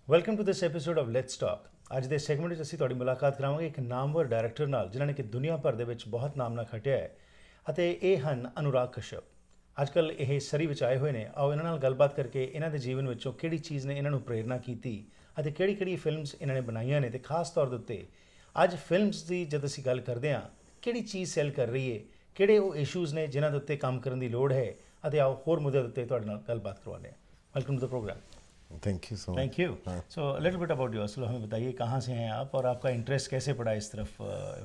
Welcome to this episode of let's talk. ਅੱਜ ਦੇ segment ਵਿੱਚ ਅਸੀਂ ਤੁਹਾਡੀ ਮੁਲਾਕਾਤ ਕਰਾਵਾਂਗੇ ਇੱਕ ਨਾਮਵਰ ਡਾਇਰੈਕਟਰ ਨਾਲ ਜਿਨ੍ਹਾਂ ਨੇ ਕਿ ਦੁਨੀਆ ਭਰ ਦੇ ਵਿੱਚ ਬਹੁਤ ਨਾਮ ਨਾ ਖੱਟਿਆ ਹੈ ਅਤੇ ਇਹ ਹਨ ਅਨੁਰਾਗ ਕਸ਼ਯਪ। ਅੱਜ ਕੱਲ੍ਹ ਇਹ ਸਰੀ ਵਿੱਚ ਆਏ ਹੋਏ ਨੇ। ਆਓ ਇਹਨਾਂ ਨਾਲ ਗੱਲਬਾਤ ਕਰਕੇ ਇਹਨਾਂ ਦੇ ਜੀਵਨ ਵਿੱਚੋਂ ਕਿਹੜੀ ਚੀਜ਼ ਨੇ ਇਹਨਾਂ ਨੂੰ ਪ੍ਰੇਰਨਾ ਕੀਤੀ ਅਤੇ ਕਿਹੜੀ ਫਿਲਮਸ ਇਹਨਾਂ ਨੇ ਬਣਾਈਆਂ ਨੇ, ਅਤੇ ਖਾਸ ਤੌਰ ਦੇ ਉੱਤੇ ਅੱਜ ਫਿਲਮਸ ਦੀ ਜਦ ਅਸੀਂ ਗੱਲ ਕਰਦੇ ਹਾਂ ਕਿਹੜੀ ਚੀਜ਼ ਸੈਲ ਕਰ ਰਹੀ ਹੈ, ਕਿਹੜੇ ਉਹ ਇਸ਼ੂਜ਼ ਨੇ ਜਿਨ੍ਹਾਂ ਦੇ ਉੱਤੇ ਕੰਮ ਕਰਨ ਦੀ ਲੋੜ ਹੈ, ਅਤੇ ਆਓ ਹੋਰ ਮੁੱਦਿਆਂ ਦੇ ਉੱਤੇ ਤੁਹਾਡੇ ਨਾਲ ਗੱਲਬਾਤ करवाने हैं। Welcome to the programme. Thank you so much. Thank you. So little bit about yourself, हमें बताइए कहाँ से हैं आप और आपका इंटरेस्ट कैसे पड़ा इस तरफ,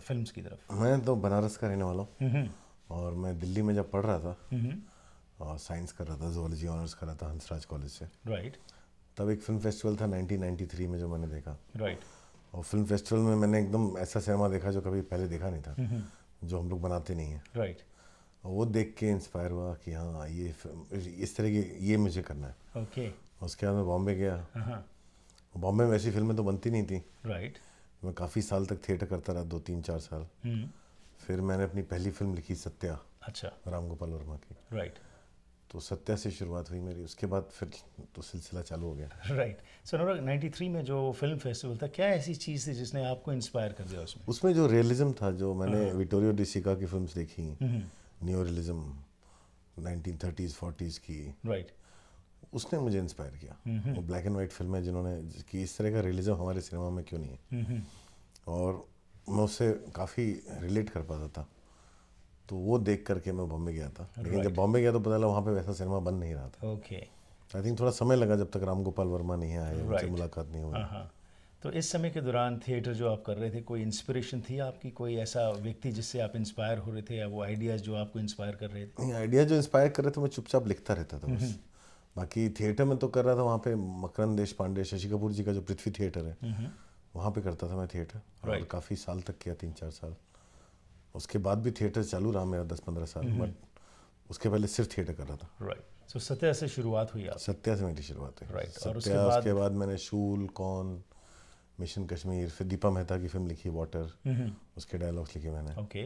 फिल्म्स की तरफ? मैं तो बनारस का रहने वाला हूँ और मैं दिल्ली में जब पढ़ रहा था और साइंस कर रहा था, ज़ूलॉजी ऑनर्स कर रहा था हंसराज कॉलेज से। राइट। तब एक फिल्म फेस्टिवल था 1993 में जो मैंने देखा। राइट। और फिल्म फेस्टिवल में मैंने एकदम ऐसा सिनेमा देखा जो कभी पहले देखा नहीं था, जो हम लोग बनाते नहीं हैं। राइट। और वो देख के इंस्पायर हुआ कि हाँ ये इस तरह की ये मुझे करना है। ओके। उसके बाद मैं बॉम्बे गया। बॉम्बे में ऐसी फिल्में तो बनती नहीं थी। राइट। मैं काफ़ी साल तक थिएटर करता रहा, 2-3-4 साल। फिर मैंने अपनी पहली फिल्म लिखी सत्या। अच्छा। राम गोपाल वर्मा की। राइट। तो सत्या से शुरुआत हुई मेरी, उसके बाद फिर तो सिलसिला चालू हो गया। राइट। सो अनुराग, 93 में जो फिल्म फेस्टिवल था, क्या ऐसी चीज़ थी जिसने आपको इंस्पायर कर दिया उसमें? उसमें जो रियलिज्म था, जो मैंने विटोरियो डी सिका की फिल्म्स देखी, न्यू रियलिज्म 1930s 40s की, राइट, उसने मुझे इंस्पायर किया। वो ब्लैक एंड वाइट फिल्में जिन्होंने कि इस तरह का रियलिज्म हमारे सिनेमा में क्यों नहीं है, और मैं उससे काफ़ी रिलेट कर पाता था। तो वो देख करके मैं बॉम्बे गया था। लेकिन जब बॉम्बे गया तो पता लगा वहाँ पे वैसा सिनेमा बन नहीं रहा था। ओके। आई थिंक थोड़ा समय लगा जब तक राम गोपाल वर्मा नहीं आए, उनसे मुलाकात नहीं हुई। हाँ। तो इस समय के दौरान थिएटर जो आप कर रहे थे, कोई इंस्पिरेशन थी आपकी, कोई ऐसा व्यक्ति जिससे आप इंस्पायर हो रहे थे, या वो आइडियाज़ जो आपको इंस्पायर कर रहे थे? आइडिया जो इंस्पायर कर रहे थे मैं चुपचाप लिखता रहता था बस। बाकी थिएटर में तो कर रहा था, वहाँ पे मकरंद देशपांडे, शशि कपूर जी का जो पृथ्वी थिएटर है, वहाँ पे करता था मैं थिएटर, और काफ़ी साल तक किया, 3-4 साल। उसके बाद भी थिएटर चालू रहा मेरा 10-15 साल, बट उसके पहले सिर्फ थिएटर कर रहा था। राइट। सो सत्या से शुरुआत हुई आप? सत्या से मेरी शुरुआत हुई। राइट। और उसके बाद मैंने शूल, कौन, मिशन कश्मीर, फिर दीपा मेहता की फिल्म लिखी वाटर, उसके डायलॉग्स लिखे मैंने। ओके।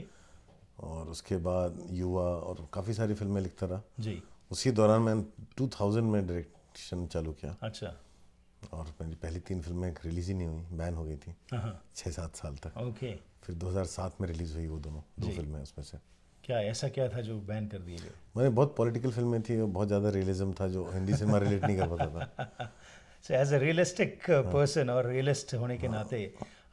और उसके बाद युवा और काफ़ी सारी फिल्में लिखता रहा जी। उसी दौरान मैंने 2000 में डायरेक्शन चालू किया। अच्छा। और मेरी पहली 3 फिल्में रिलीज ही नहीं हुई, बैन हो गई थी 6-7 साल तक। ओके। फिर 2007 में रिलीज़ हुई वो दो फिल्में उसमें से। क्या था जो बैन कर दिए गए? मैंने बहुत पॉलिटिकल फिल्में थी, बहुत ज़्यादा रियलिज्म था जो हिंदी सिनेमा रिलेट नहीं कर पाता था। So as a realistic person और रियलिस्ट होने के नाते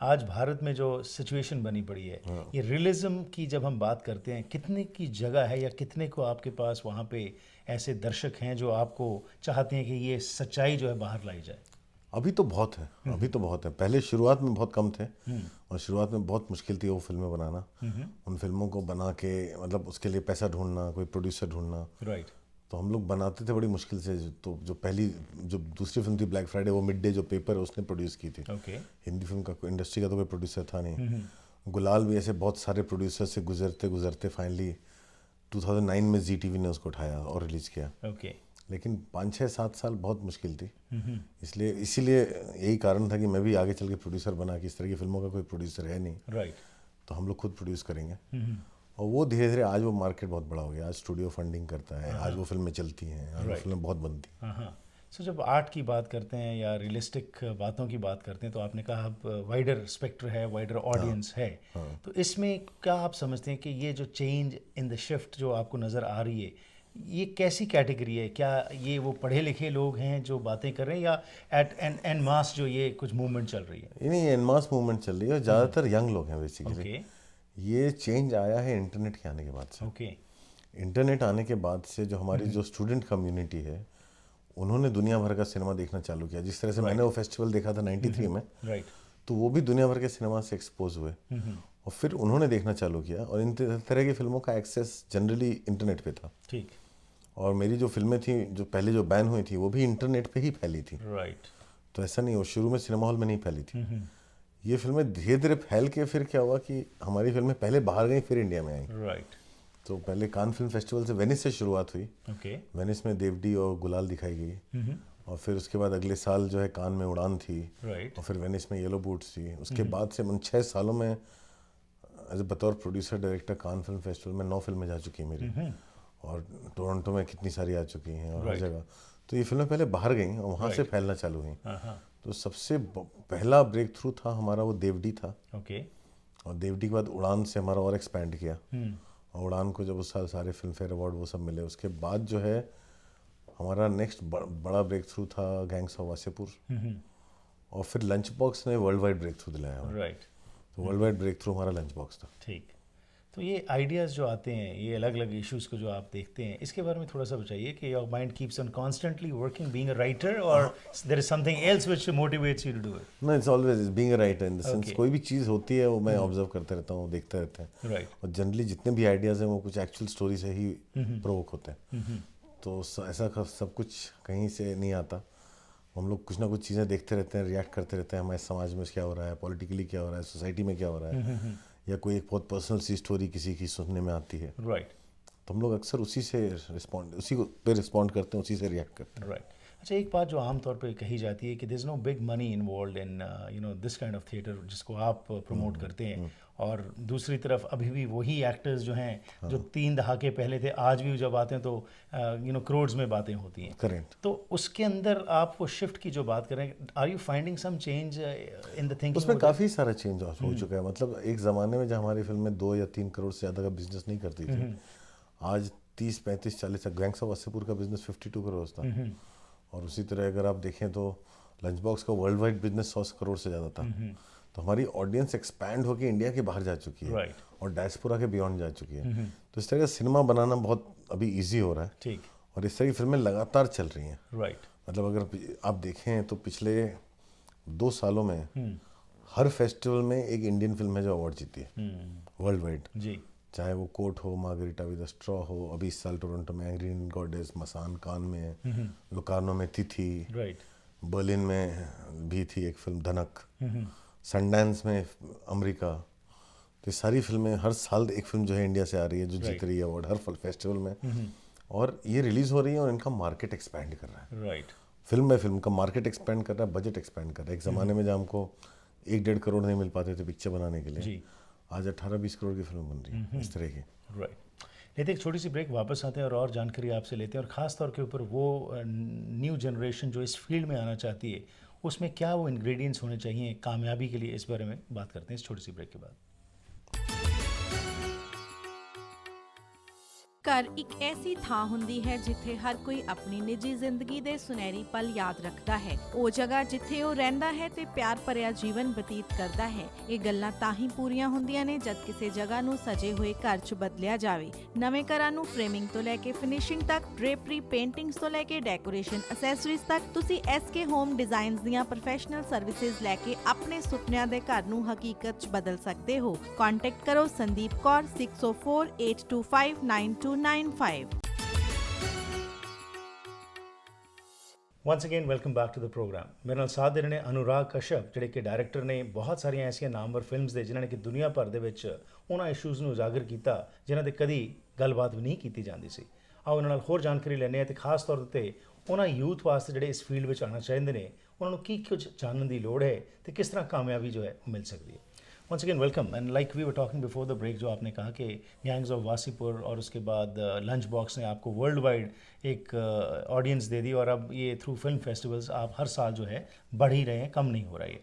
आज भारत में जो सिचुएशन बनी पड़ी है, ये रियलिज्म की जब हम बात करते हैं, कितने की जगह है या कितने को आपके पास वहाँ पे ऐसे दर्शक हैं जो आपको चाहते हैं कि ये सच्चाई जो है बाहर लाई जाए? अभी तो बहुत है, अभी तो बहुत है। पहले शुरुआत में बहुत कम थे, और शुरुआत में बहुत मुश्किल थी वो फिल्में बनाना। उन फिल्मों को बना के मतलब उसके लिए पैसा ढूंढना, कोई प्रोड्यूसर ढूंढना। राइट। तो हम लोग बनाते थे बड़ी मुश्किल से। तो जो दूसरी फिल्म थी ब्लैक फ्राइडे, वो मिड डे जो पेपर है उसने प्रोड्यूस की थी। ओके। हिंदी फिल्म का इंडस्ट्री का तो कोई प्रोड्यूसर था नहीं। गुलाल भी ऐसे बहुत सारे प्रोड्यूसर से गुजरते फाइनली 2009 में ZTV ने उसको उठाया और रिलीज़ किया। ओके। लेकिन 5-6-7 साल बहुत मुश्किल थी। इसीलिए यही कारण था कि मैं भी आगे चल के प्रोड्यूसर बना, कि इस तरह की फिल्मों का कोई प्रोड्यूसर है नहीं। राइट। तो हम लोग खुद प्रोड्यूस करेंगे। और वो धीरे धीरे आज वो मार्केट बहुत बड़ा हो गया। आज स्टूडियो फंडिंग करता है, आज वो फिल्में चलती हैं, आज वो फिल्में बहुत बनती हैं। हाँ। सो जब आर्ट की बात करते हैं या रियलिस्टिक बातों की बात करते हैं, तो आपने कहा अब वाइडर स्पेक्ट्र है, वाइडर ऑडियंस है। तो इसमें क्या आप समझते हैं कि ये जो चेंज इन द शिफ्ट जो आपको नज़र आ रही है, ये कैसी कैटेगरी है? क्या ये वो पढ़े लिखे लोग हैं जो बातें कर रहे हैं, या एट एन मास जो ये कुछ मूवमेंट चल रही है? नहीं, एन मास मूवमेंट चल रही है, और ज़्यादातर यंग लोग हैं बेसिकली। ओके। ये चेंज आया है इंटरनेट के आने के बाद से। ओके। इंटरनेट आने के बाद से जो हमारी जो स्टूडेंट कम्युनिटी है, उन्होंने दुनिया भर का सिनेमा देखना चालू किया। जिस तरह से मैंने वो फेस्टिवल देखा था 93 में, राइट, तो वो भी दुनिया भर के सिनेमा से एक्सपोज हुए, और फिर उन्होंने देखना चालू किया। और इन तरह की फिल्मों का एक्सेस जनरली इंटरनेट पे था। ठीक। और मेरी जो फिल्में थी जो पहले जो बैन हुई थी, वो भी इंटरनेट पे ही फैली थी। राइट। तो ऐसा नहीं, वो शुरू में सिनेमा हॉल में नहीं फैली थी। ये फिल्में धीरे धीरे फैल के फिर क्या हुआ कि हमारी फिल्में पहले बाहर गई, फिर इंडिया में आई। राइट। तो पहले कान फिल्म फेस्टिवल से वेनिस से शुरुआत हुई। ओके। वेनिस में देवडी और गुलाल दिखाई गई, और फिर उसके बाद अगले साल जो है कान में उड़ान थी, राइट और फिर वेनिस में येलो बूट्स थी। उसके बाद से उन 6 सालों में एज बतौर producer director Cannes film festival में 9 फिल्में जा चुकी हैं मेरी, और टोरंटो में कितनी सारी आ चुकी हैं, और हर Right. जगह। तो ये फिल्में पहले बाहर गई और वहाँ से Right. फैलना चालू हुई। हाँ तो सबसे पहला ब्रेक थ्रू था हमारा वो देवडी था, ओके और देवडी के बाद उड़ान से हमारा और एक्सपैंड किया, और उड़ान को जब उस साल सारे फिल्म फेयर अवार्ड वो सब मिले, उसके बाद जो है हमारा नेक्स्ट बड़ा ब्रेक थ्रू था गैंग्स ऑफ वासेपुर, और फिर लंच बॉक्स ने वर्ल्ड वाइड ब्रेक थ्रू दिलाया हमें। राइट तो वर्ल्ड वाइड ब्रेक थ्रू हमारा लंच बॉक्स था। ठीक। तो ये आइडियाज़ जो आते हैं, ये अलग अलग इश्यूज़ को जो आप देखते हैं, इसके बारे में थोड़ा सा बताइए कि your mind keeps on constantly working being a writer, or there is something else which motivates you to do it? No, it's always being a writer in the sense Okay. कोई भी चीज़ होती है वो मैं ऑब्जर्व करते रहता हूँ, देखते रहते हैं, राइट और जनरली जितने भी आइडियाज़ हैं वो कुछ एक्चुअल स्टोरी से ही प्रोवोक होते हैं। तो ऐसा सब कुछ कहीं से नहीं आता। हम लोग कुछ ना कुछ चीज़ें देखते रहते हैं, रिएक्ट करते रहते हैं, हमारे समाज में क्या हो रहा है, पॉलिटिकली क्या हो रहा है, सोसाइटी में क्या हो रहा है, या कोई एक बहुत पर्सनल सी स्टोरी किसी की सुनने में आती है, राइट तो हम लोग अक्सर उसी को पे रिस्पॉन्ड करते हैं, उसी से रिएक्ट करते हैं। राइट। अच्छा, एक बात जो आमतौर पे कही जाती है कि there is no big money involved in you know this kind of theatre जिसको आप प्रमोट करते हैं, और दूसरी तरफ अभी भी वही एक्टर्स जो हैं जो 3 दहाके पहले थे, आज भी जब आते हैं तो यू नो करोड्स में बातें होती हैं। करेक्ट। तो उसके अंदर आप वो शिफ्ट की जो बात कर रहे हैं, are you finding some change in the thinking? उसमें काफ़ी सारा चेंज हो चुका है। मतलब एक ज़माने में जब हमारी फिल्में 2 या 3 करोड़ से ज़्यादा का बिजनेस नहीं करती थी, आज 30, 35, 40 तक। गैंग्स ऑफ वासेपुर का बिजनेस 52 करोड़ था, और उसी तरह अगर आप देखें तो लंच बॉक्स का वर्ल्ड वाइड बिजनेस 100 करोड़ से ज़्यादा था। तो हमारी ऑडियंस एक्सपैंड होकर इंडिया के बाहर जा चुकी है, Right. और डायस्पोरा के बियॉन्ड जा चुकी है। तो इस तरह का सिनेमा बनाना बहुत अभी ईजी हो रहा है, ठीक। और इस तरह की फिल्में लगातार चल रही हैं। राइट मतलब अगर आप देखें तो पिछले 2 सालों में हर फेस्टिवल में एक इंडियन फिल्म है जो अवार्ड जीती है वर्ल्ड वाइड, जी। चाहे वो कोर्ट हो, मार्गरिटा विद अ स्ट्रॉ हो, अभी इस साल टोरंटो में एंग्री इंडियन गॉडेस, मसान कान में, लोकार्नो में थी, राइट बर्लिन में भी थी एक फिल्म धनक, सनडांस में अमेरिका। तो ये सारी फिल्में हर साल एक फिल्म जो है इंडिया से आ रही है जो जीत रही है अवार्ड हर फेस्टिवल में, और ये रिलीज हो रही है और इनका मार्केट एक्सपैंड कर रहा है। राइट फिल्म बाय फिल्म का मार्केट एक्सपैंड कर रहा है, बजट एक्सपैंड कर रहा है। एक ज़माने में जब हमको 1-1.5 करोड़ नहीं मिल पाते थे पिक्चर बनाने के लिए, जी। आज 18-20 करोड़ की फिल्म बन रही है इस तरह की। राइट। लेते एक छोटी सी ब्रेक, वापस आते हैं और जानकारी आपसे लेते हैं, और ख़ास तौर के ऊपर वो न्यू जनरेशन जो इस फील्ड में आना चाहती है, उसमें क्या वो इंग्रेडिएंट्स होने चाहिए कामयाबी के लिए, इस बारे में बात करते हैं इस छोटी सी ब्रेक के बाद। ਘਰ ਇੱਕ ਐਸੀ ਥਾਂ ਹੁੰਦੀ ਹੈ ਜਿੱਥੇ ਹਰ ਕੋਈ ਆਪਣੀ ਨਿੱਜੀ ਜ਼ਿੰਦਗੀ ਦੇ ਸੁਨਹਿਰੀ ਪਲ ਯਾਦ ਰੱਖਦਾ ਹੈ। ਉਹ ਜਗ੍ਹਾ ਜਿੱਥੇ ਉਹ ਰਹਿੰਦਾ ਹੈ ਤੇ ਪਿਆਰ ਭਰਿਆ ਜੀਵਨ ਬਤੀਤ ਕਰਦਾ ਹੈ। ਇਹ ਗੱਲਾਂ ਤਾਂ ਹੀ ਪੂਰੀਆਂ ਹੁੰਦੀਆਂ ਨੇ ਜਦ ਕਿਸੇ ਜਗ੍ਹਾ ਨੂੰ ਸਜੇ ਹੋਏ ਘਰ 'ਚ ਬਦਲਿਆ ਜਾਵੇ। ਨਵੇਂ ਘਰਾਂ ਨੂੰ ਫਰੇਮਿੰਗ ਤੋਂ ਲੈ ਕੇ ਫਿਨਿਸ਼ਿੰਗ ਤੱਕ, ਡ੍ਰੇਪਰੀ, ਪੇਂਟਿੰਗਸ ਤੋਂ ਲੈ ਕੇ ਡੈਕੋਰੇਸ਼ਨ ਅਸੈਸਰੀਜ਼ ਤੱਕ, ਤੁਸੀਂ SK ਹੋਮ ਡਿਜ਼ਾਈਨਸ ਦੀਆਂ ਪ੍ਰੋਫੈਸ਼ਨਲ ਸਰਵਿਸਿਜ਼ ਲੈ ਕੇ ਆਪਣੇ ਸੁਪਨਿਆਂ ਦੇ ਘਰ ਨੂੰ ਹਕੀਕਤ 'ਚ ਬਦਲ ਸਕਦੇ ਹੋ। ਕੰਟੈਕਟ ਕਰੋ Sandeep Kaur 6048259295। Once again welcome back to the programme. ਮੇਰੇ ਨਾਲ ਸਾਥ ਦੇ ਰਹੇ ਨੇ ਅਨੁਰਾਗ ਕਸ਼ਪ, ਜਿਹੜੇ ਕਿ ਡਾਇਰੈਕਟਰ ਨੇ ਬਹੁਤ ਸਾਰੀਆਂ ਐਸੀਆਂ ਨਾਮਵਰ ਫਿਲਮਸ ਦੇ, ਜਿਨ੍ਹਾਂ ਨੇ ਕਿ ਦੁਨੀਆ ਭਰ ਦੇ ਵਿੱਚ ਉਹਨਾਂ ਇਸ਼ੂਜ਼ ਨੂੰ ਉਜਾਗਰ ਕੀਤਾ ਜਿਨ੍ਹਾਂ ਤੇ ਕਦੀ ਗੱਲਬਾਤ ਵੀ ਨਹੀਂ ਕੀਤੀ ਜਾਂਦੀ ਸੀ। ਆਓ ਉਹਨਾਂ ਨਾਲ ਹੋਰ ਜਾਣਕਾਰੀ ਲੈਂਦੇ ਹਾਂ, ਤੇ ਖਾਸ ਤੌਰ ਤੇ ਉਹਨਾਂ ਯੂਥ ਵਾਸਤੇ ਜਿਹੜੇ ਇਸ ਫੀਲਡ ਵਿੱਚ ਆਉਣਾ ਚਾਹੁੰਦੇ ਨੇ, ਉਹਨਾਂ ਨੂੰ ਕੀ ਕੁਝ ਜਾਣਨ ਦੀ ਲੋੜ ਹੈ ਤੇ ਕਿਸ ਤਰ੍ਹਾਂ ਕਾਮਯਾਬੀ जो है मिल सकती है। Once again welcome. And like we were talking before the break, जो आपने कहा कि गैंग्स ऑफ वासीपुर और उसके बाद लंच बॉक्स ने आपको वर्ल्ड वाइड एक ऑडियंस दे दी, और अब ये थ्रू फिल्म फेस्टिवल्स आप हर साल जो है बढ़ ही रहे हैं, कम नहीं हो रहा है।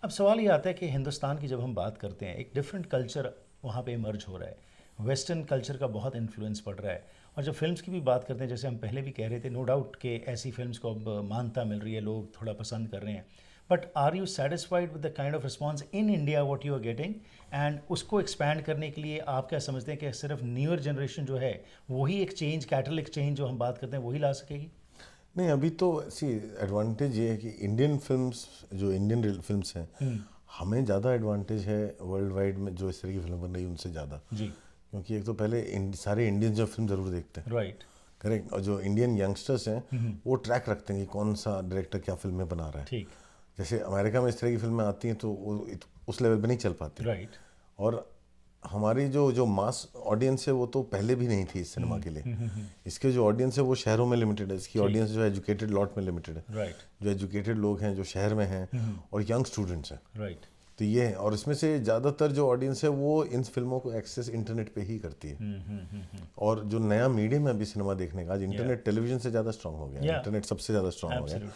अब सवाल ये आता है कि हिंदुस्तान की जब हम बात करते हैं, एक डिफरेंट कल्चर वहाँ पे इमर्ज हो रहा है, वेस्टर्न कल्चर का बहुत इन्फ्लुएंस पड़ रहा है। और जब फिल्म्स की भी बात करते हैं, जैसे हम पहले भी कह रहे थे, नो डाउट कि ऐसी फिल्म्स को अब मान्यता मिल रही है, लोग थोड़ा पसंद कर रहे हैं, but are you satisfied with the kind of response in India what you are getting, and उसको एक्सपैंड करने के लिए आप क्या समझते हैं कि सिर्फ न्यूअर जनरेशन जो है वही एक चेंज, कैटलिक चेंज जो हम बात करते हैं, वही ला सकेगी? नहीं, अभी तो सी एडवांटेज ये है कि इंडियन फिल्म्स जो इंडियन फिल्म्स हैं, हमें ज़्यादा एडवांटेज है वर्ल्ड वाइड में जो इस तरह की फिल्म बन रही है उनसे ज़्यादा। जी। क्योंकि एक तो पहले सारे इंडियन जो फिल्म ज़रूर देखते हैं, राइट। करेक्ट, और जो इंडियन यंगस्टर्स हैं वो ट्रैक रखते हैं कि कौन सा डायरेक्टर क्या फिल्में बना रहा है। ठीक। जैसे अमेरिका में इस तरह की फिल्में आती हैं तो वो उस लेवल पे नहीं चल पाती। राइट। और हमारी जो मास ऑडियंस है वो तो पहले भी नहीं थी इस सिनेमा के लिए। इसके जो ऑडियंस है वो शहरों में लिमिटेड है, इसकी ऑडियंस जो है एजुकेटेड लॉट में लिमिटेड है। राइट जो एजुकेटेड लोग हैं जो शहर में हैं और यंग स्टूडेंट्स हैं, राइट तो ये है। और इसमें से ज़्यादातर जो ऑडियंस है वो इन फिल्मों को एक्सेस इंटरनेट पे ही करती है। और जो नया मीडियम है अभी सिनेमा देखने का, आज इंटरनेट टेलीविजन से ज़्यादा स्ट्रांग हो गया है, इंटरनेट सबसे ज़्यादा स्ट्रांग हो गया है।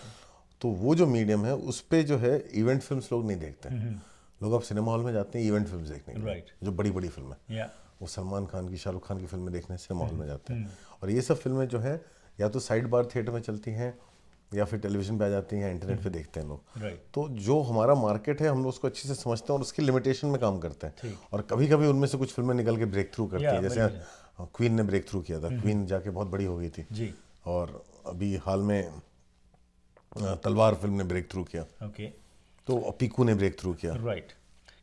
तो वो जो मीडियम है उस पे जो है इवेंट फिल्म्स लोग नहीं देखते हैं। लोग अब सिनेमा हॉल में जाते हैं इवेंट फिल्म्स देखने के लिए, जो बड़ी बड़ी फिल्में, वो सलमान खान की, शाहरुख खान की फिल्में देखने सिनेमा हॉल में जाते हैं। और ये सब फिल्में जो है या तो साइड बार थिएटर में चलती हैं या फिर टेलीविजन पे आ जाती हैं, इंटरनेट पे देखते हैं लोग। तो जो हमारा मार्केट है हम लोग उसको अच्छे से समझते हैं और उसकी लिमिटेशन में काम करते हैं। और कभी कभी उनमें से कुछ फिल्में निकल के ब्रेक थ्रू करती हैं, जैसे क्वीन ने ब्रेक थ्रू किया था। क्वीन जाके बहुत बड़ी हो गई थी जी। और अभी हाल में तलवार फिल्म ने ब्रेक थ्रू किया। ओके। तो पीकू ने ब्रेक थ्रू किया। राइट।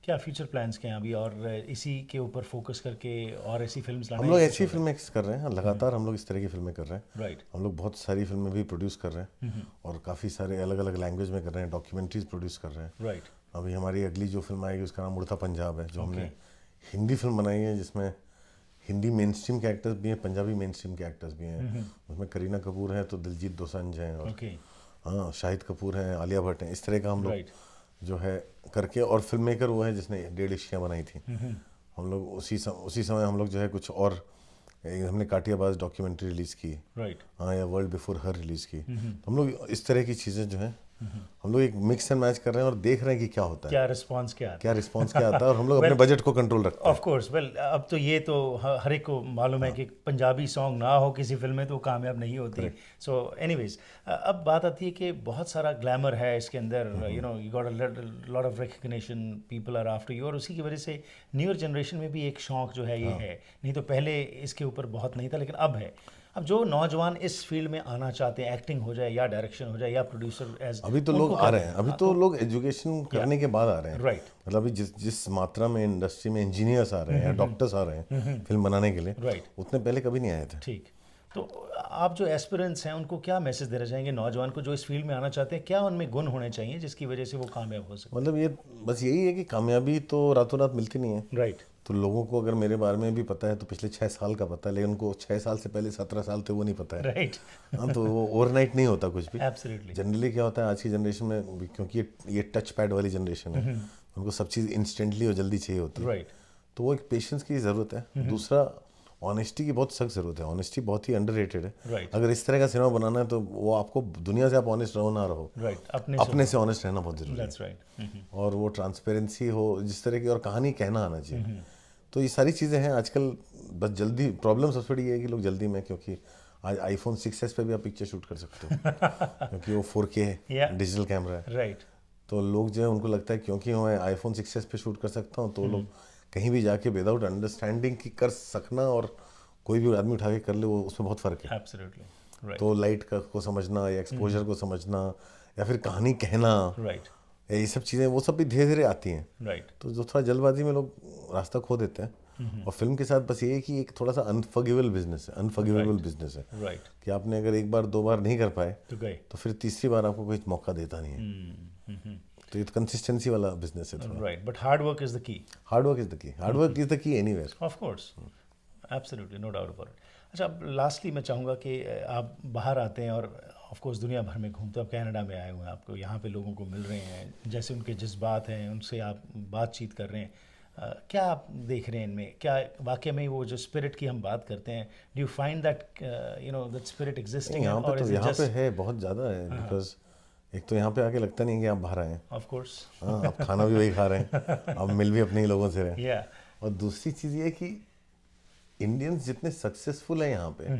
क्या फ्यूचर प्लान्स क्या हैं अभी, और इसी के ऊपर फोकस करके और ऐसी फिल्म्स लाना? हम लोग ऐसी फिल्में कर रहे हैं लगातार, हम लोग इस तरह की फिल्में कर रहे हैं। राइट। हम लोग बहुत सारी फिल्में भी प्रोड्यूस कर रहे हैं और काफ़ी सारे अलग अलग लैंग्वेज में कर रहे हैं, डॉक्यूमेंट्रीज प्रोड्यूस कर रहे हैं। राइट। अभी हमारी अगली जो फिल्म आएगी उसका नाम उड़ता पंजाब है, जो हमने हिंदी फिल्म बनाई है, जिसमें हिंदी मेन स्ट्रीम के एक्टर्स भी हैं, पंजाबी मेन स्ट्रीम के एक्टर्स भी हैं। उसमें करीना कपूर है, तो दिलजीत दोसांझ हैं, और हाँ शाहिद कपूर हैं, आलिया भट्ट हैं। इस तरह का हम लोग जो है करके, और फिल्म मेकर वो है जिसने 1.5 इश्कियाँ बनाई थी। हम लोग उसी समय हम लोग जो है कुछ और, हमने काटियाबाज डॉक्यूमेंट्री रिलीज़ की, हाँ, या वर्ल्ड बिफोर हर रिलीज़ की। तो हम लोग इस तरह की चीज़ें जो है हम लोग एक मिक्स एंड मैच कर रहे हैं और देख रहे हैं कि क्या होता है, क्या रिस्पांस क्या आता है। और हम लोग अपने बजट को कंट्रोल रखते हैं। Of course. वेल, अब तो ये तो हर एक को मालूम है कि पंजाबी सॉन्ग ना हो किसी फिल्म में तो कामयाब नहीं होती। सो एनीवेज, अब बात आती है कि बहुत सारा ग्लैमर है इसके अंदर, you know, you got a lot of recognition, people are after you, और उसी की वजह से न्यूअर जनरेशन में भी एक शौक जो है ये है। नहीं तो पहले इसके ऊपर बहुत नहीं था, लेकिन अब है। अब जो नौजवान इस फील्ड में आना चाहते हैं, एक्टिंग हो जाए या डायरेक्शन हो जाए या प्रोड्यूसर एज, अभी तो लोग आ रहे हैं, अभी तो लोग एजुकेशन करने के बाद आ रहे हैं। राइट। मतलब अभी जिस मात्रा में इंडस्ट्री में इंजीनियर्स आ रहे हैं या डॉक्टर्स आ रहे हैं फिल्म बनाने के लिए, राइट, उतने पहले कभी नहीं आए थे। ठीक। तो आप जो एस्पिरेंट्स हैं उनको क्या मैसेज देना चाहेंगे, नौजवान को जो इस फील्ड में आना चाहते हैं? क्या उनमें गुण होने चाहिए जिसकी वजह से वो कामयाब हो सके? मतलब ये बस यही है कि कामयाबी तो रातों रात मिलती नहीं है। राइट। तो लोगों को अगर मेरे बारे में भी पता है तो पिछले 6 साल का पता है, लेकिन उनको 6 साल से पहले 17 साल थे वो नहीं पता है। राइट। हाँ, तो वो ओवरनाइट नहीं होता कुछ भी। एब्सोल्युटली। जनरली क्या होता है आज की जनरेशन में, क्योंकि ये टच पैड वाली जनरेशन है, उनको सब चीज़ इंस्टेंटली और जल्दी चाहिए होती है। राइट। तो वो एक पेशेंस की ज़रूरत है। दूसरा, ऑनेस्टी की बहुत सख्त ज़रूरत है। ऑनेस्टी बहुत ही अंडररेटेड है। राइट। अगर इस तरह का सिनेमा बनाना है तो वो आपको दुनिया से आप ऑनेस्ट रहो ना रहो, राइट, अपने से ऑनेस्ट रहना बहुत जरूरी है। That's right. और वो ट्रांसपेरेंसी हो जिस तरह की, और कहानी कहना आना चाहिए। तो ये सारी चीज़ें हैं आजकल। बस जल्दी, प्रॉब्लम सबसे बड़ी ये है कि लोग जल्दी में, क्योंकि आज iPhone 6s पे भी आप पिक्चर शूट कर सकते हो क्योंकि वो 4K डिजिटल कैमरा है। राइट। तो लोग जो है उनको लगता है क्योंकि मैं iPhone 6s पे शूट कर सकता हूँ तो लोग कहीं भी जाके विदाउट अंडरस्टैंडिंग की कर सकना और कोई भी आदमी उठा के कर ले, वो उसमें बहुत फ़र्क है। एब्सोल्युटली। राइट। तो लाइट को समझना या एक्सपोजर को समझना या फिर कहानी कहना, राइट, ये सब चीज़ें वो सब भी धीरे धीरे आती हैं। राइट। तो जो थोड़ा जल्दबाजी में लोग रास्ता खो देते हैं। और फिल्म के साथ बस ये है कि एक थोड़ा सा अनफॉरगिवेबल बिजनेस है, राइट। कि आपने अगर एक बार 2 बार नहीं कर पाए तो गए, तो फिर तीसरी बार आपको कोई मौका देता नहीं है। तो ये कंसिस्टेंसी वाला बिजनेस है थोड़ा। Right, but hard work is the key. Hard work is the key. Hard work is the key anywhere. Of course, absolutely, no doubt about it. अच्छा, अब लास्टली मैं चाहूँगा कि आप बाहर आते हैं और ऑफ कोर्स दुनिया भर में घूमते हो। आप कनाडा में आए हुए हैं, आपको यहाँ पे लोगों को मिल रहे हैं, जैसे उनके जज्बात हैं उनसे आप बातचीत कर रहे हैं। क्या आप देख रहे हैं इनमें? क्या वाकई में वो जो स्पिरिट की हम बात करते हैं, do you find that you know that spirit existing? यहाँ पे तो यहाँ पे है, बहुत ज़्यादा है। बिकॉज एक तो यहाँ पे आके लगता नहीं है कि आप बाहर आए हैं। Of course. हाँ, आप खाना भी वही खा रहे हैं, आप मिल भी अपने ही लोगों से रहे हैं। Yeah. और दूसरी चीज़ ये है कि इंडियंस जितने सक्सेसफुल हैं यहाँ पे,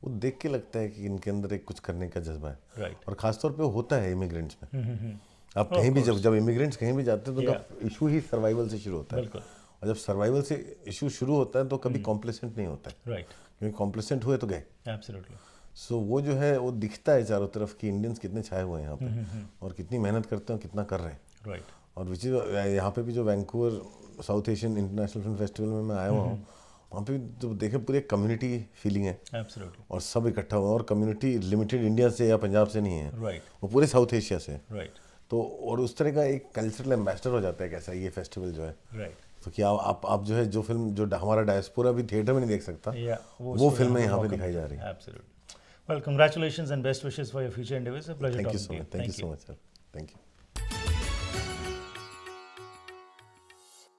वो देख के लगता है कि इनके अंदर एक कुछ करने का जज्बा है। राइट। और ख़ासतौर पे होता है इमिग्रेंट्स में। आप कहीं भी जब इमिग्रेंट्स कहीं भी जाते हैं तो उनका इशू ही सर्वाइवल से शुरू होता है। बिल्कुल। और जब सर्वाइवल से इशू शुरू होता है तो कभी कॉम्प्लेसेंट नहीं होता है। राइट। क्योंकि कॉम्प्लेसेंट हुए तो गए। एब्सोल्युटली। सो वो जो है वो दिखता है चारों तरफ कि इंडियंस कितने छाए हुए हैं यहाँ पे और कितनी मेहनत करते हैं, कितना कर रहे हैं। राइट। और विच इज यहाँ पे भी जो Vancouver south Asian international film festival में मैं आया हुआ हूँ, वहाँ पे जो देखे पूरी कम्युनिटी फीलिंग है। एब्सोल्युटली। और सब इकट्ठा हुआ, और कम्युनिटी लिमिटेड इंडिया से या पंजाब से नहीं है। राइट। वो पूरे साउथ एशिया से। राइट। तो और उस तरह का एक कल्चरल एम्बेसडर हो जाता है कैसा ये फेस्टिवल जो है। राइट। तो क्या आप जो है जो फिल्म जो हमारा डायस्पोरा भी थिएटर में नहीं देख सकता, या वो फिल्में यहाँ पे दिखाई जा रही हैं। Absolutely. Well, congratulations and best wishes for your future endeavours. A pleasure thank you talking so to you. Much, thank you so much sir, thank you.